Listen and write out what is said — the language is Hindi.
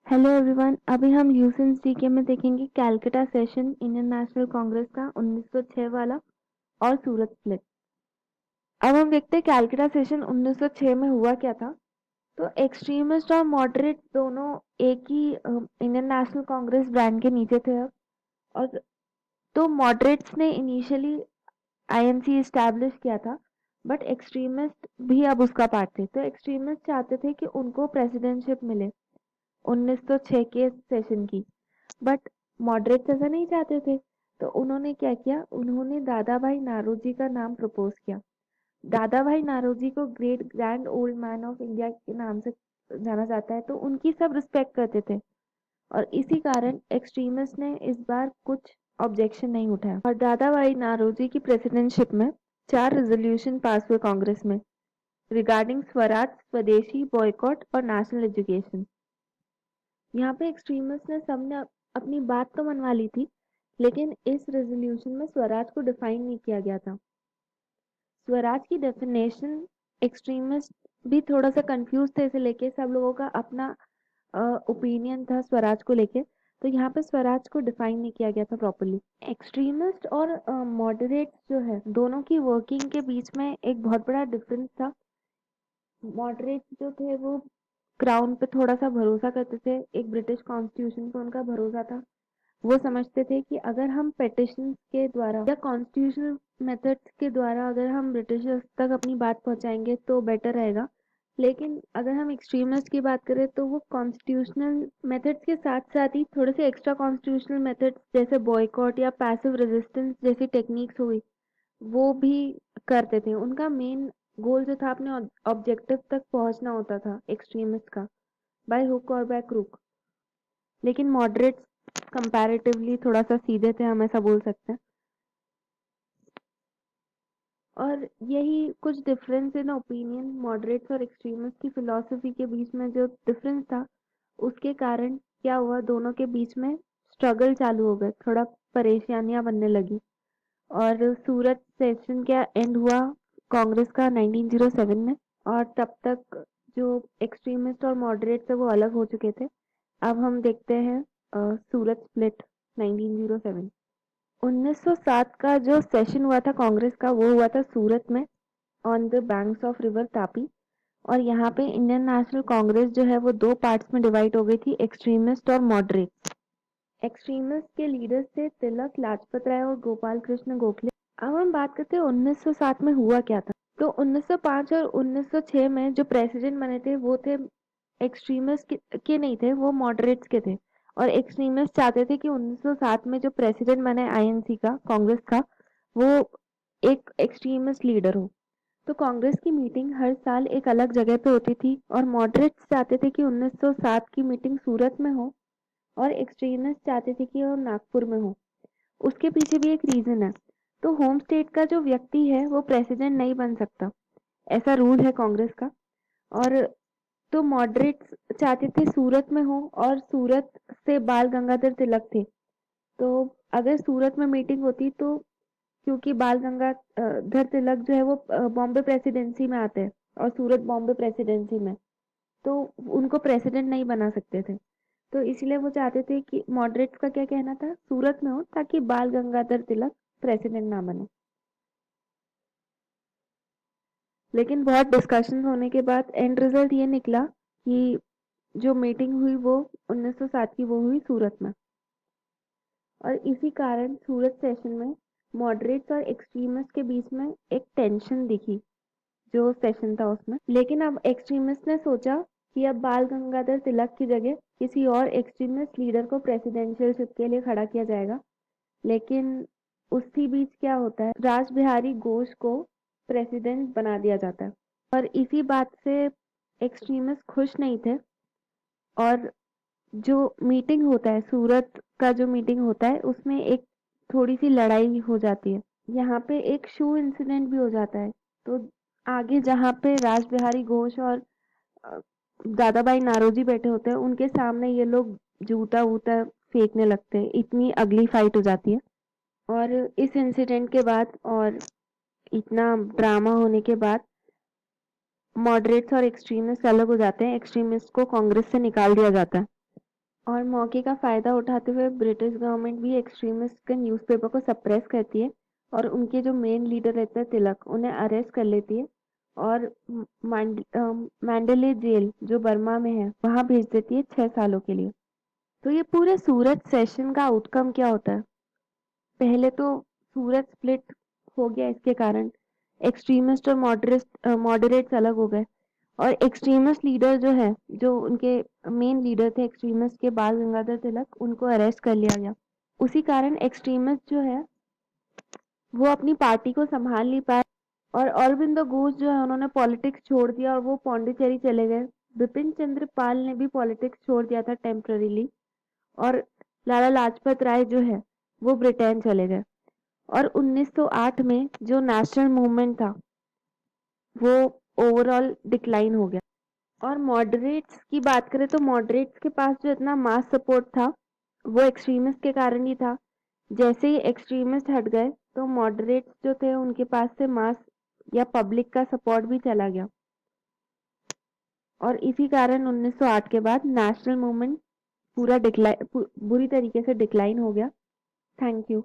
Hello everyone. अभी हम यूसेंस जीके में देखेंगे Calcutta session Indian national Congress का 1906 वाला और सूरत स्प्लिट। अब हम देखते हैं कैलकाटा सेशन 1906 में हुआ क्या था। तो एक्सट्रीमिस्ट और मॉडरेट दोनों एक ही इंडियन नेशनल कांग्रेस ब्रांड के नीचे थे अब। और तो मॉडरेट्स ने इनिशियली आईएनसी इस्टेब्लिश किया था, बट एक्सट्रीमिस्ट भी अब उसका पार्ट थे। तो एक्सट्रीमिस्ट चाहते थे कि उनको प्रेसिडेंटशिप मिले 1906 के सेशन की, बट मॉडरेट्स ऐसा नहीं चाहते थे। तो उन्होंने क्या किया, उन्होंने दादा भाई नारोजी का नाम प्रपोज किया। दादा भाई नारोजी को great grand old man of India के नाम से जाना जाता है, तो उनकी सब रिस्पेक्ट करते थे। और इसी कारण एक्सट्रीमिस्ट ने इस बार कुछ ऑब्जेक्शन नहीं उठाया और दादा भाई नारोजी की प्रेसिडेंटशिप में 4 रेजोल्यूशन पास हुए कांग्रेस में रिगार्डिंग स्वराज, स्वदेशी, बॉयकॉट और नेशनल एजुकेशन। यहाँ पे एक्सट्रीमिस्ट ने सबने अपनी बात तो मनवा ली थी, लेकिन इस रेजोल्यूशन में स्वराज को डिफाइन नहीं किया गया था। स्वराज की डेफिनेशन एक्सट्रीमिस्ट भी थोड़ा सा कंफ्यूज थे, इसे लेके सब लोगों का अपना ओपिनियन था स्वराज को लेके। तो यहाँ पे स्वराज को डिफाइन नहीं किया गया था प्रॉपरली। एक्सट्रीमिस्ट और मॉडरेट जो है, दोनों की वर्किंग के बीच में एक बहुत बड़ा डिफरेंस था। मॉडरेट जो थे वो क्राउन पे थोड़ा सा भरोसा करते थे, एक ब्रिटिश कॉन्स्टिट्यूशन पे उनका भरोसा था। वो समझते थे कि अगर हम पेटिशन के द्वारा या कॉन्स्टिट्यूशनल मेथड्स के द्वारा अगर हम ब्रिटिशर्स तक अपनी बात पहुंचाएंगे तो बेटर रहेगा। लेकिन अगर हम एक्सट्रीमिस्ट की बात करें तो वो कॉन्स्टिट्यूशनल मेथड्स के साथ साथ ही थोड़े से एक्स्ट्रा कॉन्स्टिट्यूशनल मेथड्स जैसे बॉयकॉट या पैसिव रेजिस्टेंस जैसी टेक्निक्स हुई, वो भी करते थे। उनका मेन गोल जो था, अपने ऑब्जेक्टिव तक पहुंचना होता था एक्सट्रीमिस्ट का, बाय हुक और बाय क्रूक। लेकिन मॉडरेट्स कंपैरेटिवली थोड़ा सा सीधे थे, हम ऐसा बोल सकते हैं। और यही कुछ डिफरेंस इन ओपिनियन मॉडरेट्स और एक्सट्रीमिस्ट की फिलॉसफी के बीच में जो डिफरेंस था, उसके कारण क्या हुआ, दोनों के बीच में स्ट्रगल चालू हो गए, थोड़ा परेशानियां बनने लगी। और सूरत सेशन क्या एंड हुआ कांग्रेस का 1907 में। और तब तक जो एक्सट्रीमिस्ट और मॉडरेट थे वो अलग हो चुके थे। अब हम देखते हैं सूरत स्प्लिट 1907। 1907 का जो सेशन हुआ था कांग्रेस का, वो हुआ था सूरत में on the banks of river Tapi. और यहाँ पे इंडियन नेशनल कांग्रेस जो है वो दो पार्ट्स में डिवाइड हो गई थी, एक्सट्रीमिस्ट और मॉडरेट। एक्सट्रीमिस्ट के लीडर्स थे तिलक, लाजपत राय और गोपाल कृष्ण गोखले। अब हम बात करते हैं 1907 में हुआ क्या था। तो 1905 और 1906 में जो प्रेसिडेंट बने थे वो थे एक्सट्रीमिस्ट के नहीं थे, वो मॉडरेट्स के थे। और एक्सट्रीमिस्ट चाहते थे कि 1907 में जो प्रेसिडेंट बने आईएनसी का, कांग्रेस का, वो एक एक्सट्रीमिस्ट लीडर हो। तो कांग्रेस की मीटिंग हर साल एक अलग जगह पे होती थी और मॉडरेट्स चाहते थे कि 1907 की मीटिंग सूरत में हो और एक्सट्रीमिस्ट चाहते थे कि वो नागपुर में हो। उसके पीछे भी एक रीजन है। तो होम स्टेट का जो व्यक्ति है वो प्रेसिडेंट नहीं बन सकता, ऐसा रूल है कांग्रेस का। और तो मॉडरेट्स चाहते थे सूरत में हो, और सूरत से बाल गंगाधर तिलक थे। तो अगर सूरत में मीटिंग होती तो, क्योंकि बाल गंगाधर तिलक जो है वो बॉम्बे प्रेसिडेंसी में आते हैं और सूरत बॉम्बे प्रेसिडेंसी में, तो उनको प्रेसिडेंट नहीं बना सकते थे। तो इसलिए वो चाहते थे कि मॉडरेट्स का क्या कहना था, सूरत में हो ताकि बाल गंगाधर तिलक प्रेसिडेंट ना बने। लेकिन बहुत डिस्कशन होने के बाद एंड रिजल्ट ये निकला कि जो मीटिंग हुई वो 1907 की वो हुई सूरत में। और इसी कारण सूरत सेशन में मॉडरेट्स और एक्सट्रीमिस्ट के बीच में एक टेंशन दिखी जो सेशन था उसमें। लेकिन अब एक्सट्रीमिस्ट ने सोचा कि अब बाल गंगाधर तिलक की जगह किसी और एक्सट्रीमिस्ट लीडर को प्रेसिडेंशियलशिप के लिए खड़ा किया जाएगा। लेकिन उसी बीच क्या होता है, राज बिहारी घोष को प्रेसिडेंट बना दिया जाता है। और इसी बात से एक्सट्रीमिस्ट खुश नहीं थे। और जो मीटिंग होता है, सूरत का जो मीटिंग होता है, उसमें एक थोड़ी सी लड़ाई हो जाती है। यहाँ पे एक शू इंसिडेंट भी हो जाता है। तो आगे जहाँ पे राज बिहारी घोष और अ, दादा भाई नारोजी बैठे होते हैं, उनके सामने ये लोग जूता वूता फेंकने लगते हैं, इतनी अगली फाइट हो जाती है। और इस इंसिडेंट के बाद और इतना ड्रामा होने के बाद मॉडरेट्स और एक्सट्रीमिस्ट अलग हो जाते हैं, एक्सट्रीमिस्ट को कांग्रेस से निकाल दिया जाता है। और मौके का फ़ायदा उठाते हुए ब्रिटिश गवर्नमेंट भी एक्सट्रीमिस्ट के न्यूज़पेपर को सप्रेस करती है और उनके जो मेन लीडर रहते हैं तिलक, उन्हें अरेस्ट कर लेती है और मैंडले जेल जो बर्मा में है वहाँ भेज देती है 6 सालों के लिए। तो ये पूरे सूरत सेशन का आउटकम क्या होता है? पहले तो सूरत स्प्लिट हो गया इसके कारण, एक्सट्रीमिस्ट और मॉडरेट्स अलग हो गए और एक्सट्रीमिस्ट लीडर जो है, जो उनके मेन लीडर थे एक्सट्रीमिस्ट के, बाल गंगाधर तिलक, उनको अरेस्ट कर लिया गया। उसी कारण एक्सट्रीमिस्ट जो है वो अपनी पार्टी को संभाल नहीं पाए और अरविंदो घोष जो है उन्होंने पॉलिटिक्स छोड़ दिया और वो पौंडीचेरी चले गए। बिपिन चंद्र पाल ने भी पॉलिटिक्स छोड़ दिया था टेम्पररीली और लाला लाजपत राय जो है वो ब्रिटेन चले गए। और 1908 में जो नेशनल मूवमेंट था वो ओवरऑल डिक्लाइन हो गया। और मॉडरेट्स की बात करें तो मॉडरेट्स के पास जो इतना मास सपोर्ट था वो एक्सट्रीमिस्ट के कारण ही था। जैसे ही एक्सट्रीमिस्ट हट गए तो मॉडरेट्स जो थे उनके पास से मास या पब्लिक का सपोर्ट भी चला गया और इसी कारण 1908 के बाद नेशनल मूवमेंट पूरा डिक्लाइन बुरी तरीके से डिक्लाइन हो गया। Thank you.